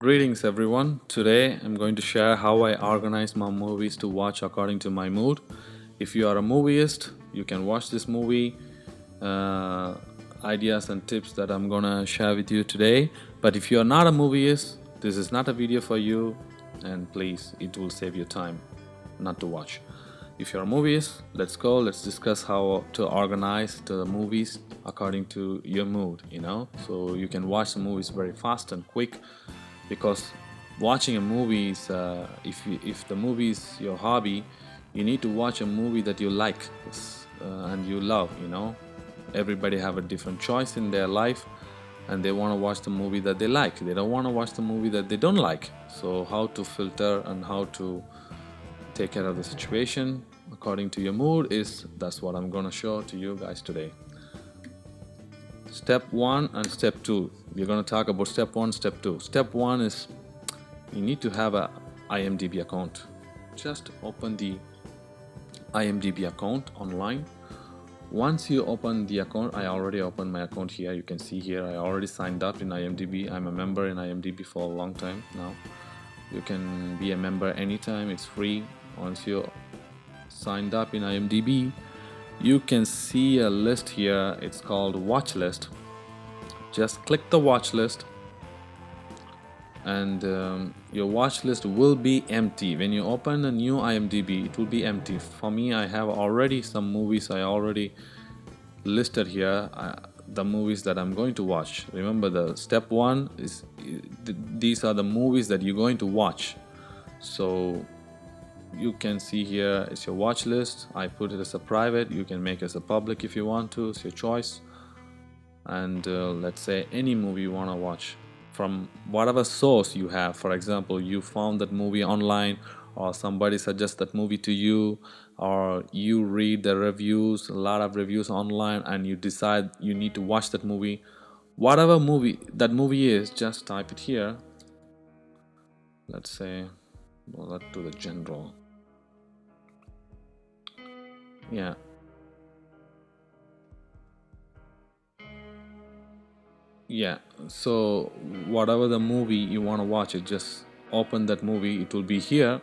Greetings everyone. Today I'm going to share how I organize my movies to watch according to my mood. If you are a movieist, you can watch this movie ideas and tips that I'm gonna share with you today. But if you are not a movieist, this is not a video for you, and please, it will save you time not to watch. If you're a movieist, let's go. Let's discuss how to organize the movies according to your mood. So you can watch the movies very fast and quick because watching a movie is if the movie is your hobby, you need to watch a movie that you like and you love. Everybody have a different choice in their life, and they want to watch the movie that they like. They don't want to watch the movie that they don't like. So how to filter and how to take care of the situation according to your mood is that's what I'm gonna show to you guys today. Step 1 and step 2. We're going to talk about step 1, step 2. Step 1 is you need to have a IMDb account. Just open the IMDb account online. Once you open the account, I already opened my account here. You can see here I already signed up in IMDb. I'm a member in IMDb for a long time now. You can be a member anytime. It's free. Once you signed up in IMDb, you can see a list here. It's called watch list. Just click the watch list, and your watch list will be empty. When you open a new IMDb, it will be empty. For me, I have already some movies I already listed here, the movies that I'm going to watch. Remember, the step 1 is these are the movies that you're going to watch. So you can see here it's your watch list. I put it as a private. You can make it as a public if you want to. It's your choice. And let's say any movie you want to watch from whatever source you have. For example, you found that movie online, or somebody suggests that movie to you, or you read the reviews, a lot of reviews online, and you decide you need to watch that movie. Whatever movie that movie is, just type it here. Let's say, well, let's do the general. Yeah. Yeah, so whatever the movie you want to watch, it just open that movie. It will be here.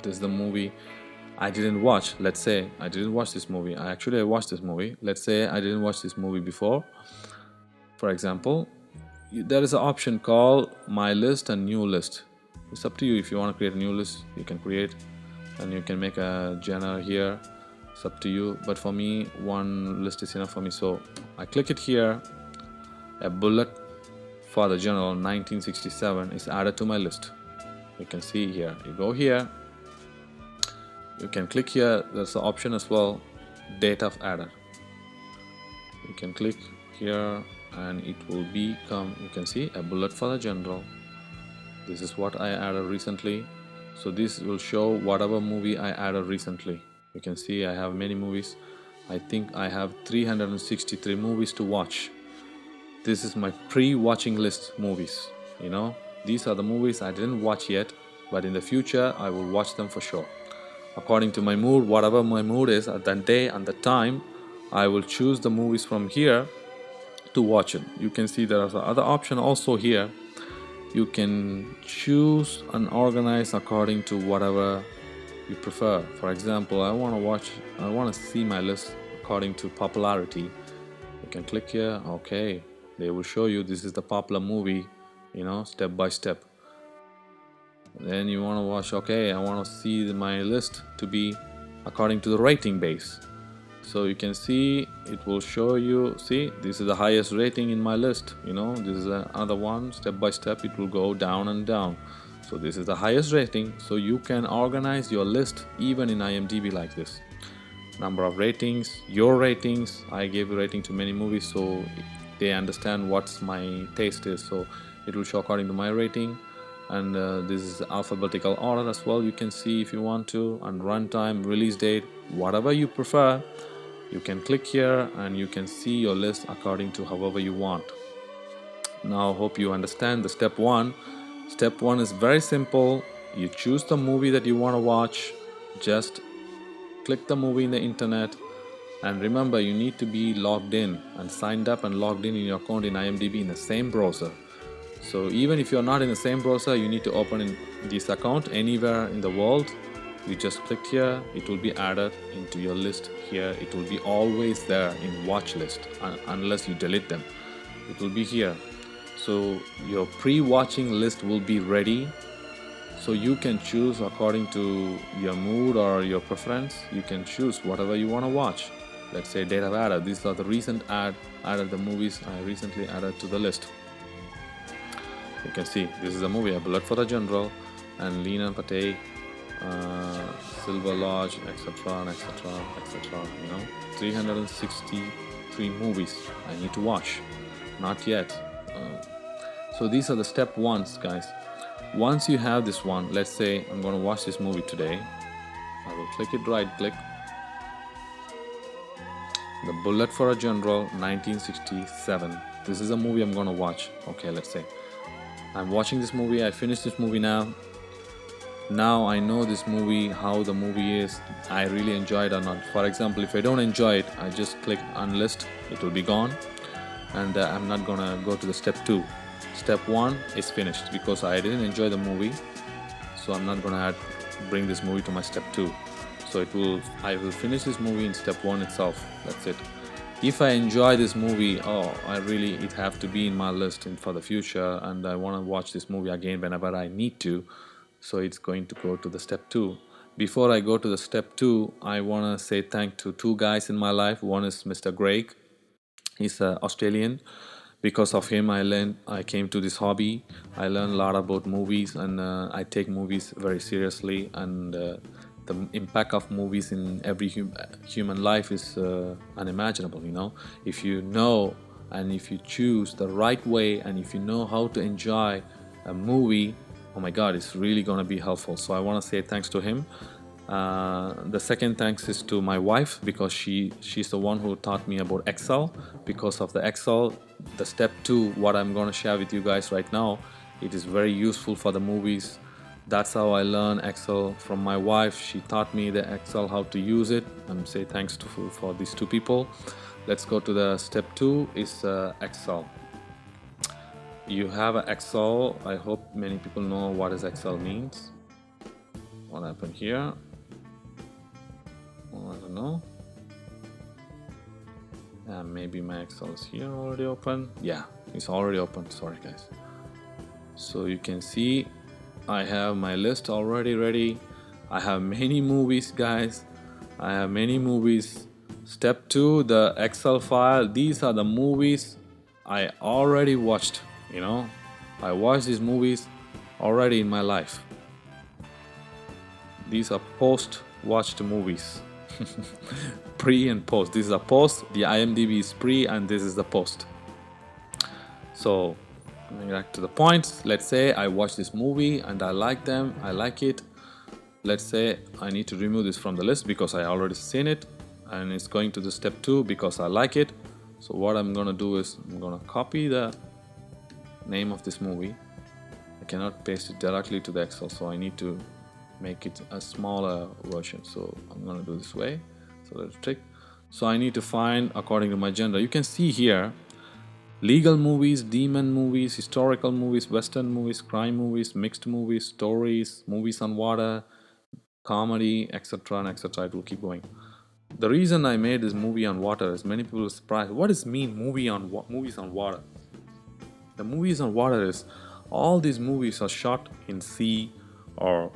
This is the movie I didn't watch. Let's say I didn't watch this movie. I watched this movie. Let's say I didn't watch this movie before. For example, there is an option called My List and New List. It's up to you. If you want to create a new list, you can create, and you can make a genre here. It's up to you. But for me, one list is enough for me. So I click it here. A bullet for the general 1967 is added to my list. You can see here. You go here. You can click here. There's an option as well, date of added. You can click here and it will become, you can see, a bullet for the general. This is what I added recently. So this will show whatever movie I added recently. You can see I have many movies. I think I have 363 movies to watch. This is my pre-watching list movies. These are the movies I didn't watch yet, but in the future I will watch them for sure. According to my mood, whatever my mood is at that day and the time, I will choose the movies from here to watch it. You can see there is another option also here. You can choose and organize according to whatever you prefer. For example, I want to see my list according to popularity. You can click here. Okay, they will show you this is the popular movie, step by step. Then you want to watch, okay, I want to see my list to be according to the rating base. So you can see it will show you, see, this is the highest rating in my list. This is another one. Step by step it will go down and down. So this is the highest rating. So you can organize your list even in IMDb like this. Number of ratings, your ratings. I gave a rating to many movies, so they understand what's my taste is. So it will show according to my rating. And this is alphabetical order as well. You can see if you want to, and runtime, release date, whatever you prefer. You can click here and you can see your list according to however you want. Now, hope you understand the step 1. Step 1 is very simple. You choose the movie that you want to watch. Just click the movie in the internet, and remember, you need to be logged in and signed up and logged in your account in IMDb in the same browser. So even if you're not in the same browser, you need to open in this account anywhere in the world. You just click here, it will be added into your list here. It will be always there in watch list unless you delete them. It will be here. So your pre-watching list will be ready. So you can choose according to your mood or your preference. You can choose whatever you want to watch. Let's say date of added. These are the recent added the movies I recently added to the list. You can see this is a movie, A Bullet for the General, and Lena Patay, Silver Lodge, etc., etc., etc. 363 movies I need to watch. Not yet. So these are the step ones, guys. Once you have this one, let's say I'm going to watch this movie today. I will click it, right click. The Bullet for a General, 1967. This is a movie I'm going to watch. Okay, let's say I'm watching this movie. I finished this movie now. Now I know this movie, how the movie is. I really enjoy it or not. For example, if I don't enjoy it, I just click unlist. It will be gone. And I'm not going to go to the step 2. Step 1 is finished because I didn't enjoy the movie. So I'm not going to bring this movie to my step 2. So I will finish this movie in step 1 itself. That's it. If I enjoy this movie, it have to be in my list for the future, and I want to watch this movie again whenever I need to. So it's going to go to the step 2. Before I go to the step 2, I want to say thank to 2 guys in my life. One is Mr. Greg. He's Australian. Because of him, I came to this hobby. I learned a lot about movies, and I take movies very seriously. And the impact of movies in every human life is unimaginable. If you know and if you choose the right way, and if you know how to enjoy a movie, oh my God, it's really gonna be helpful. So I want to say thanks to him. The second thanks is to my wife, because she's the one who taught me about Excel. Because of the Excel, the step 2, what I'm going to share with you guys right now, it is very useful for the movies. That's how I learned Excel from my wife. She taught me the Excel, how to use it. I'm say thanks for these 2 people. Let's go to the step 2 is Excel. You have an Excel. I hope many people know what is Excel means. What happened here? I don't know. Maybe my Excel is here already open. Yeah, it's already open. Sorry guys. So you can see I have my list already ready. I have many movies, guys. I have many movies. Step 2, the Excel file. These are the movies I already watched. I watched these movies already in my life. These are post-watched movies. Pre and post. This is a post. The IMDb is pre, and this is the post. So coming back to the points, let's say I watch this movie and I like it. Let's say I need to remove this from the list because I already seen it, and it's going to the step 2 because I like it. So what I'm gonna do is I'm gonna copy the name of this movie. I cannot paste it directly to the Excel, so I need to make it a smaller version. So I'm gonna do this way. So let's check. So I need to find according to my genre. You can see here legal movies, demon movies, historical movies, western movies, crime movies, mixed movies, stories, movies on water, comedy, etc. and etc. It will keep going. The reason I made this movie on water is many people are surprised. What does mean movies on water? The movies on water is all these movies are shot in sea or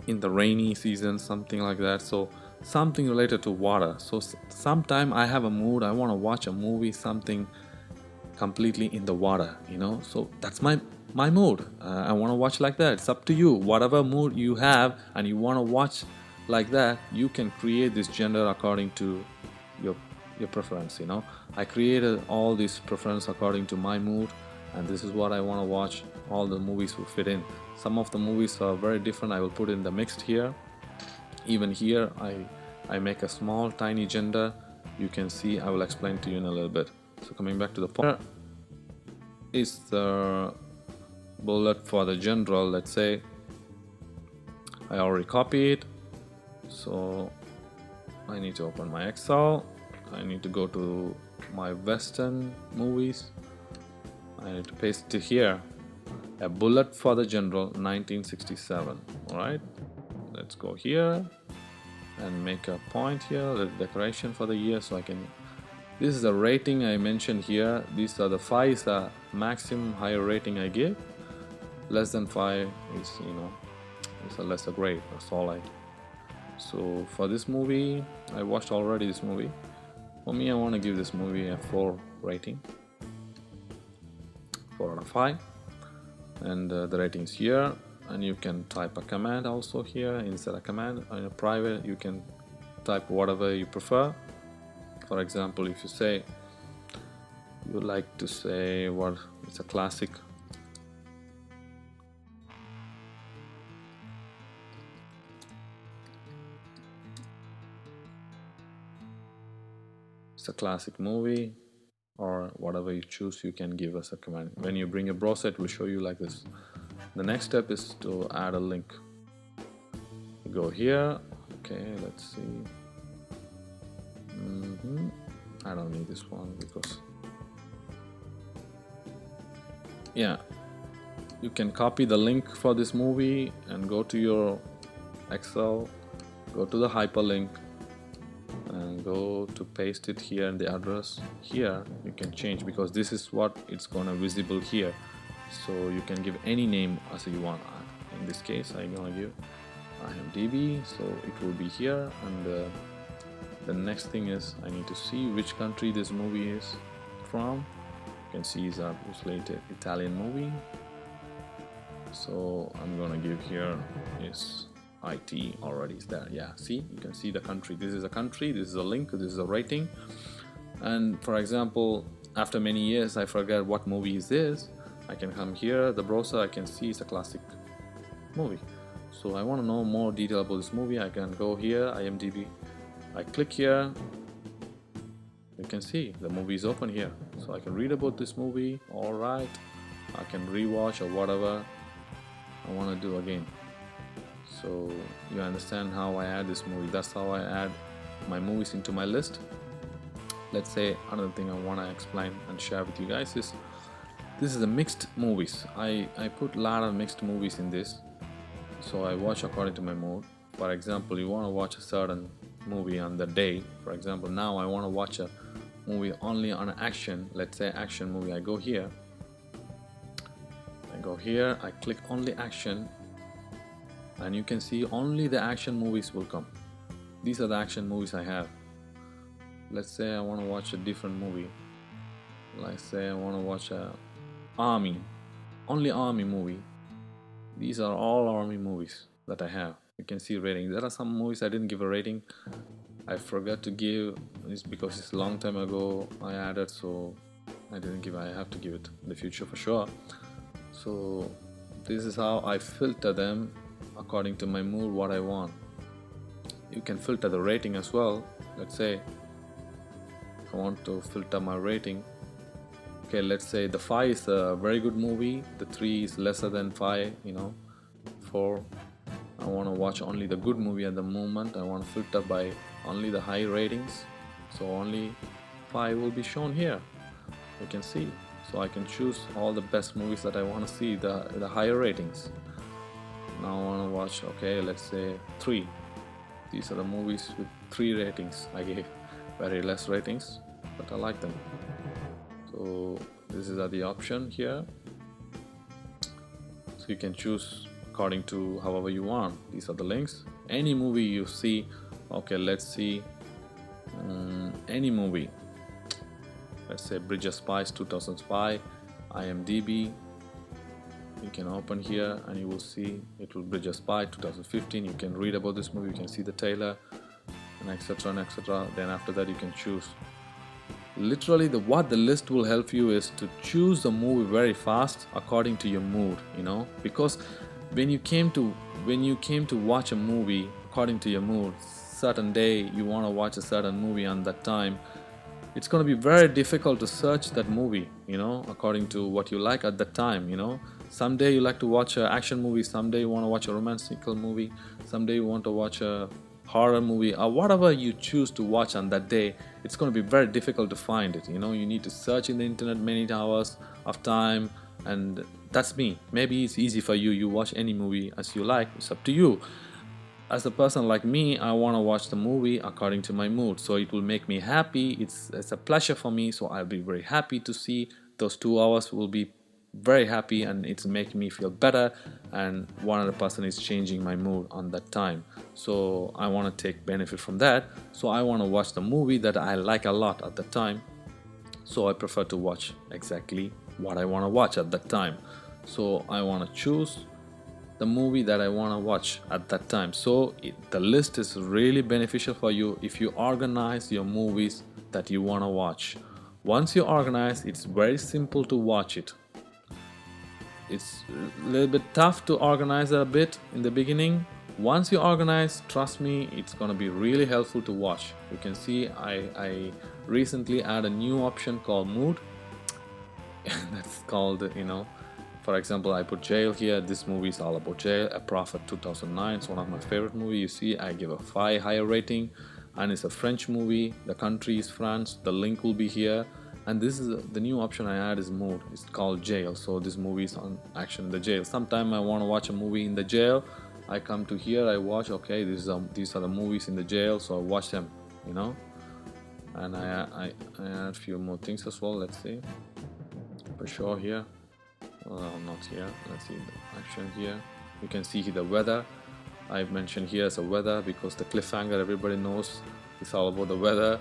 in the rainy season, something like that. So something related to water. So sometime I have a mood, I want to watch a movie, something completely in the water, so that's my mood. I want to watch like that. It's up to you. Whatever mood you have and you want to watch like that, you can create this genre according to your preference. I created all these preference according to my mood, and this is what I want to watch. All the movies will fit in. Some of the movies are very different. I will put in the mixed here. Even here I make a small tiny genre. You can see, I will explain to you in a little bit. So coming back to the point, is the Bullet for the General. Let's say I already copied, so I need to open my Excel. I need to go to my Western movies. I need to paste it here. A Bullet for the General, 1967. All right, let's go here and make a point here, the decoration for the year, so I can. This is the rating I mentioned here. These are the 5 is the maximum higher rating I give. Less than 5 is, it's a lesser grade. That's all I. So for this movie, I watched already this movie. For me, I want to give this movie a 4 rating, 4 out of 5, and the ratings here. And you can type a command also here. Inside a command in a private, you can type whatever you prefer. For example, if you say you like to say what it's a classic, it's a classic movie, or whatever you choose, you can give us a command. When you bring a browser, it will show you like this. The next step is to add a link. You go here. Okay, let's see. I don't need this one because, yeah, you can copy the link for this movie and go to your Excel, go to the hyperlink and go to paste it here in the address. Here you can change because this is what it's gonna visible here, so you can give any name as you want. In this case I'm gonna give IMDb, so it will be here. And the next thing is I need to see which country this movie is from. You can see it's obviously an Italian movie, so I'm gonna give here is IT already is there. Yeah, see, you can see the country. This is a country, this is a link, this is a rating. And for example, after many years I forget what movie is this, I can come here, the browser, I can see it's a classic movie. So I want to know more detail about this movie. I can go here, IMDb, I click here, you can see the movie is open here, so I can read about this movie. Alright, I can rewatch or whatever I want to do again. So you understand how I add this movie. That's how I add my movies into my list. Let's say another thing I want to explain and share with you guys is this is a mixed movies. I put a lot of mixed movies in this, so I watch according to my mood. For example, you want to watch a certain movie on the day. For example, now I want to watch a movie only on action. Let's say action movie. I go here, I click only action, and you can see only the action movies will come. These are the action movies I have. Let's say I want to watch a different movie. Let's say I want to watch a army, only army movie. These are all army movies that I have. You can see rating. There are some movies I didn't give a rating. I forgot to give. It's because it's a long time ago I added, so I didn't give. I have to give it in the future for sure. So this is how I filter them according to my mood, what I want. You can filter the rating as well. Let's say I want to filter my rating. Okay, let's say the 5 is a very good movie, the 3 is lesser than 5, 4. I want to watch only the good movie at the moment. I want to filter by only the high ratings, so only 5 will be shown here. You can see, so I can choose all the best movies that I want to see, the higher ratings. Now I want to watch, okay, let's say 3. These are the movies with 3 ratings. I gave very less ratings, but I like them. So this is the option here, so you can choose according to however you want. These are the links. Any movie you see, okay, let's see any movie. Let's say Bridge of Spies 2005, IMDb. You can open here and you will see it will Bridge of Spies 2015. You can read about this movie, you can see the trailer, and etc and etc. Then after that you can choose. Literally what the list will help you is to choose the movie very fast according to your mood, because when you came to watch a movie according to your mood, certain day you want to watch a certain movie on that time, it's going to be very difficult to search that movie, according to what you like at that time. Someday you like to watch an action movie, someday you want to watch a romantical movie, someday you want to watch a horror movie, or whatever you choose to watch on that day, it's going to be very difficult to find it. You know, you need to search in the internet many hours of time, and that's me. Maybe it's easy for you. You watch any movie as you like. It's up to you. As a person like me, I want to watch the movie according to my mood, so it will make me happy. It's a pleasure for me, so I'll be very happy to see those 2 hours. Will be very happy, and it's making me feel better, and 100% is changing my mood on that time. So I want to take benefit from that, so I want to watch the movie that I like a lot at the time. So I prefer to watch exactly what I want to watch at that time. So I want to choose the movie that I want to watch at that time. So the list is really beneficial for you if you organize your movies that you want to watch. Once you organize, it's very simple to watch it. It's a little bit tough to organize a bit in the beginning. Once you organize, trust me, it's gonna be really helpful to watch. You can see I recently added a new option called mood. That's called, for example, I put jail here. This movie is all about jail. A Prophet 2009. It's one of my favorite movies. You see, I give a 5 higher rating, and it's a French movie. The country is France. The link will be here. And this is the new option I add is mood. It's called jail. So this movie is on action in the jail. Sometime I want to watch a movie in the jail. I come to here. I watch. Okay, these are the movies in the jail. So I watch them. And I add a few more things as well. Let's see. For sure here. Well, not here. Let's see the action here. You can see the weather. I've mentioned here as a weather because the cliffhanger, everybody knows it's all about the weather.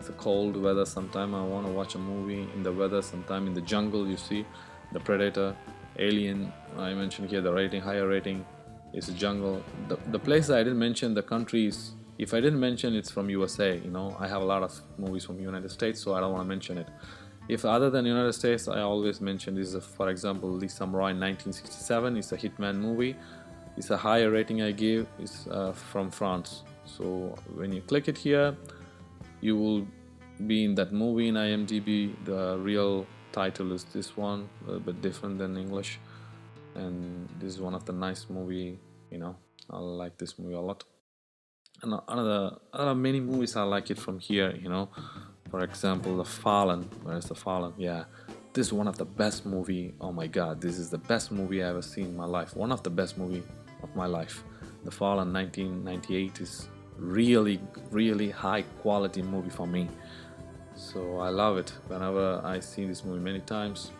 It's a cold weather. Sometime I want to watch a movie in the weather. Sometime in the jungle, you see the Predator, Alien. I mentioned here the rating, higher rating is a jungle. The place I didn't mention, the countries. If I didn't mention it's from USA, I have a lot of movies from United States, so I don't want to mention it. If other than United States, I always mention this is, for example, The Samurai 1967. It's a Hitman movie. It's a higher rating I give. It's from France. So when you click it here, you will be in that movie in IMDb. The real title is this one, a little bit different than English. And this is one of the nice movie. I like this movie a lot. And other many movies I like it from here. For example, The Fallen. Where is The Fallen? Yeah, this is one of the best movie. Oh my God, this is the best movie I ever seen in my life. One of the best movie of my life. The Fallen 1998 is really, really high quality movie for me. So I love it. Whenever I see this movie many times.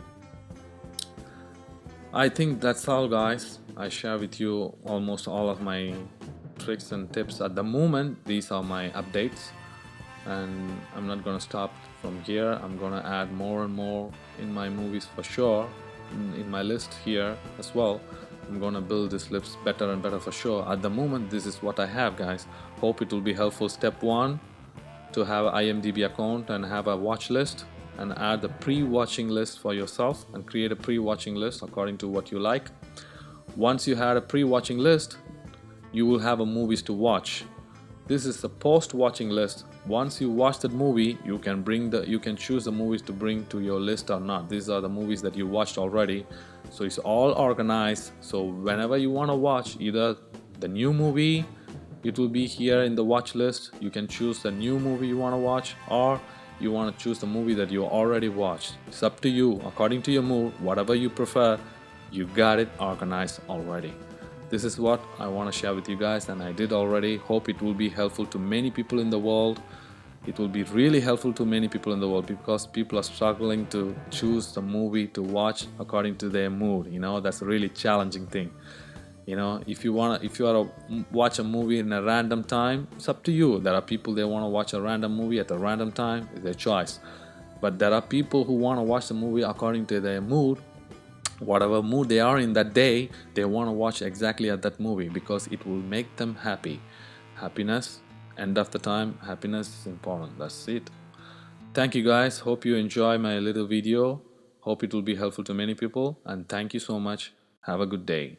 I think that's all, guys. I share with you almost all of my tricks and tips at the moment. These are my updates. And I'm not gonna stop from here. I'm gonna add more and more in my movies for sure, in my list here as well. I'm gonna build this list better and better for sure. At the moment, this is what I have, guys. Hope it will be helpful. Step 1, to have an IMDb account and have a watch list, and add the pre-watching list for yourself and create a pre-watching list according to what you like. Once you had a pre-watching list, you will have a movies to watch. This is the post-watching list. Once you watch that movie, you can choose the movies to bring to your list or not. These are the movies that you watched already, so it's all organized. So whenever you want to watch either the new movie, it will be here in the watch list. You can choose the new movie you want to watch, or you want to choose the movie that you already watched. It's up to you, according to your mood, whatever you prefer. You got it organized already. This is what I want to share with you guys, and I did already. Hope it will be helpful to many people in the world. It will be really helpful to many people in the world, because people are struggling to choose the movie to watch according to their mood. That's a really challenging thing. If you want to watch a movie in a random time, it's up to you. There are people, they want to watch a random movie at a random time. It's their choice. But there are people who want to watch the movie according to their mood. Whatever mood they are in that day, they want to watch exactly at that movie, because it will make them happy. Happiness, end of the time, happiness is important. That's it. Thank you, guys. Hope you enjoy my little video. Hope it will be helpful to many people, and thank you so much. Have a good day.